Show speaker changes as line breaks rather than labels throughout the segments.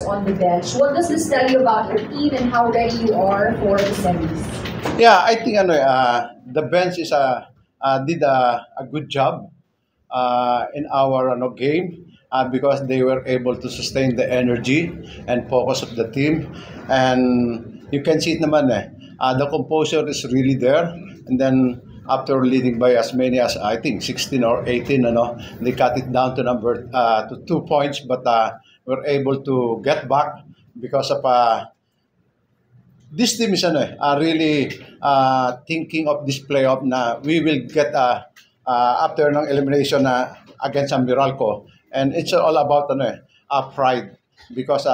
on the bench. What does this tell you about your team and how ready you are for the semis?
Yeah, I think the bench did a good job in our game because they were able to sustain the energy and focus of the team. And you can see it naman the composure is really there. And then after leading by as many as I think 16 or 18, they cut it down to to 2 points, but were able to get back because of this team is really thinking of this playoff na we will get after ng elimination against Meralco, and it's all about pride because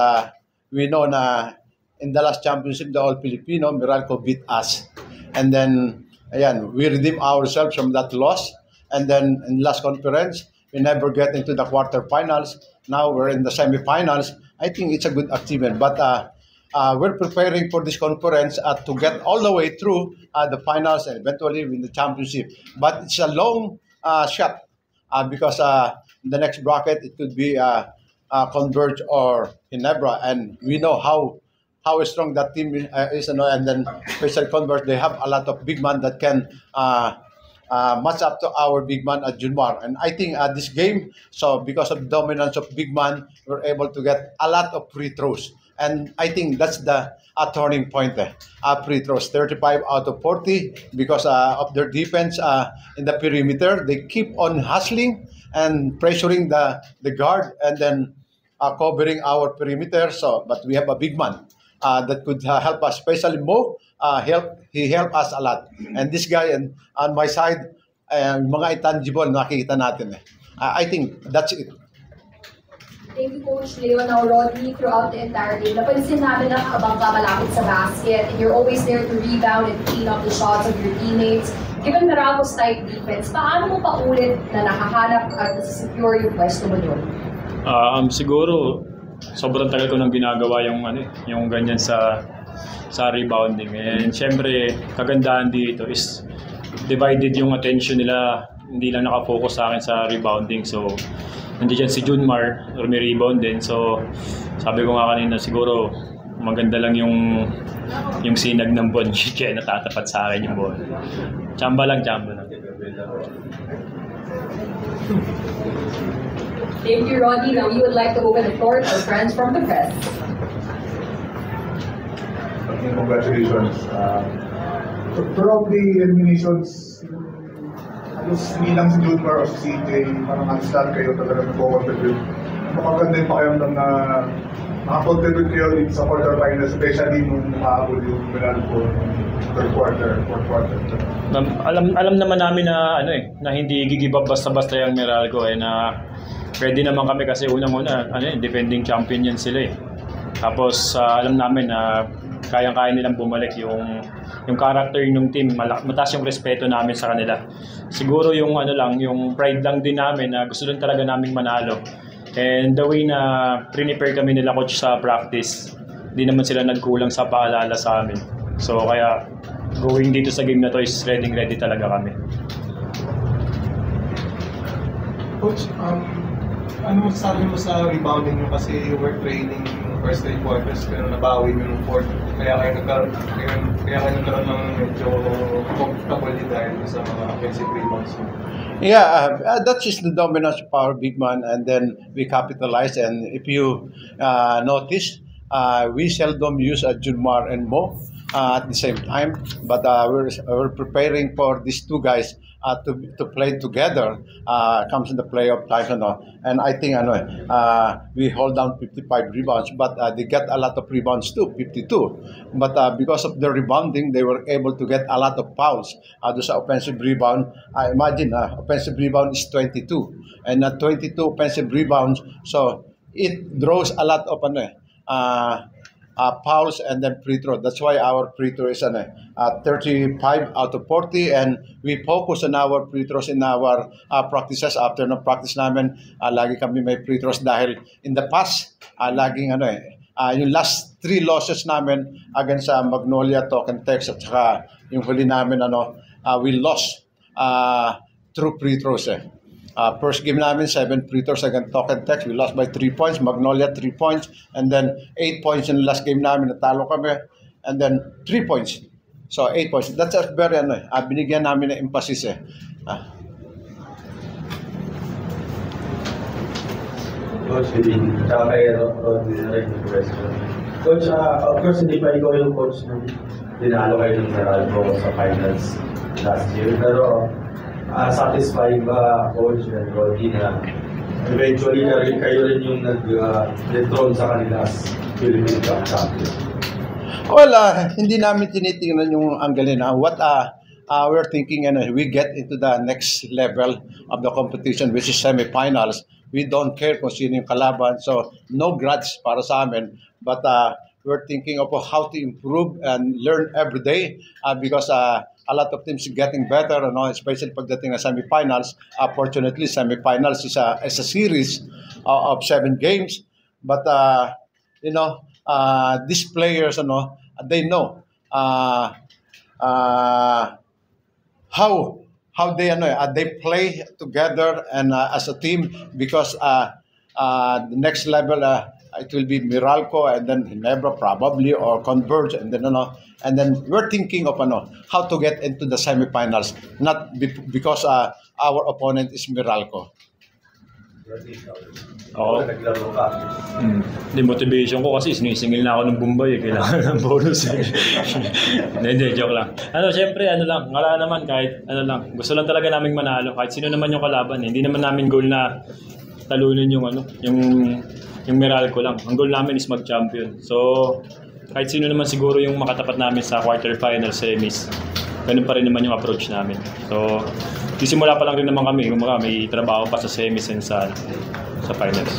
we know na in the last championship the All Filipino Meralco beat us, and then ayan, we redeem ourselves from that loss, and then in last conference we never get into the quarterfinals. Now we're in the semifinals. I think it's a good achievement, but we're preparing for this conference to get all the way through the finals and eventually win the championship. But it's a long shot because the next bracket it could be Converge or Ginebra, and we know how strong that team is, and then especially Converge, they have a lot of big man that can match up to our big man at Junmar. And I think this game, so because of the dominance of big man, we're able to get a lot of free throws. And I think that's the turning point. Free throws, 35 out of 40 because of their defense in the perimeter. They keep on hustling and pressuring the guard and then covering our perimeter. So, but we have a big man that could help us, especially Mo. He helped us a lot. And this guy on my side, mga intangible nakikita natin. I think that's it.
Thank you, Coach Leo. Now, Rodney, throughout the entire game, napansin namin na habang ka malapit sa basket and you're always there to rebound and clean up the shots of your teammates. Given Meralco's tight defense, paano mo paulit na nakahanap at nasa-secure yung pwesto mo doon?
Siguro, sobrang tagal ko nang ginagawa yung ganyan sa rebounding. And syempre, kagandahan dito is divided yung attention nila. Hindi lang nakafocus sa akin sa rebounding. So, nandiyan si Junmar, rebound din. So, sabi ko nga kanina, siguro maganda lang yung sinag ng Bonji kaya natatapat sa akin yung ball. Chamba lang.
Thank you, Rodney. Now, you would like to open the floor to our friends from the press.
Congratulations. Throughout the eliminations, hindi lang si Junmar o si CJ, parang understand kayo talaga nag-contribute. Makaganda yung pakiramdam na nakakontribute kayo dito sa quarterfinals, especially nung nakaabot yung Meralco third quarter, fourth quarter.
Alam naman namin na na hindi give up basta-basta yung Meralco na ready naman kami kasi unang-una defending champion yan sila Tapos alam namin na kayang-kaya nilang bumalik yung character ng team, mataas yung respeto namin sa kanila. Siguro yung yung pride lang din namin na gusto din talaga naming manalo. And the way na prepare kami nila coach sa practice, hindi naman sila nagkulang sa paalala sa amin. So kaya going dito sa game na to is ready talaga kami.
Coach, ano sabi mo sa rebounding nyo kasi you were training first 3 quarters pero nabawi nyo ng fourth, kaya kayo nagkaroon ng medyo comfortable din dahil sa mga offensive rebounds.
Yeah, that is the dominance of our big man, and then we capitalize. And if you notice, we seldom use Junmar and Mo at the same time, but we're preparing for these two guys to play together comes in the playoff time, and I think we hold down 55 rebounds, but they get a lot of rebounds too, 52. But because of the rebounding, they were able to get a lot of fouls. Sa offensive rebound, I imagine offensive rebound is 22, and 22 offensive rebounds, so it draws a lot of fouls and then free throw. That's why our free throw is 35 out of 40, and we focus on our free throws in our practices. After ng practice namin, lagi kami may free throws dahil in the past, laging yung last 3 losses namin against Magnolia, Token Tex, at saka yung huli namin, we lost through free throws. First game namin, 7 free throws against Token Tech. We lost by 3 points. Magnolia, 3 points. And then 8 points in the last game namin. Natalo kami. And then 3 points. So, 8 points. That's a very, binigyan namin ng emphasis eh.
Coach, tsaka kay Rodney na rin yung question. Coach, of course, hindi pa ikaw yung coach nung dinalo kayo ng Meralco sa finals last year. Pero, satisfied ba, Coach and Rodney, na eventually kayo rin yung nag-dethrone sa kanila as Philippine Cup champion?
Well, hindi namin tinitingnan yung anggalin. What we're thinking, we get into the next level of the competition, which is semifinals. We don't care kung sino yung kalaban. So, no grudge para sa amin. But we're thinking of how to improve and learn every day because a lot of teams getting better, especially pagdating na semifinals. Fortunately, semifinals is a series of 7 games. But, these players, they know how they play together and as a team because the next level it will be Meralco and then Ginebra probably or Converge and then we're thinking of how to get into the semifinals, not because our opponent is Meralco.
Oo.
Naglaro ka.
Hindi, motivation ko kasi sinisingil na ako ng Bombay. Kailangan ng bonus. Hindi, joke lang. Siyempre, wala naman kahit Gusto lang talaga naming manalo. Kahit sino naman yung kalaban. Hindi naman namin goal na talunin yung Meralco lang. Ang goal namin is mag-champion. So, kahit sino naman siguro yung makatapat namin sa quarterfinal semis. Ganun pa rin naman yung approach namin. So, sisimula pa lang rin naman kami. May trabaho pa sa semis and sa finals.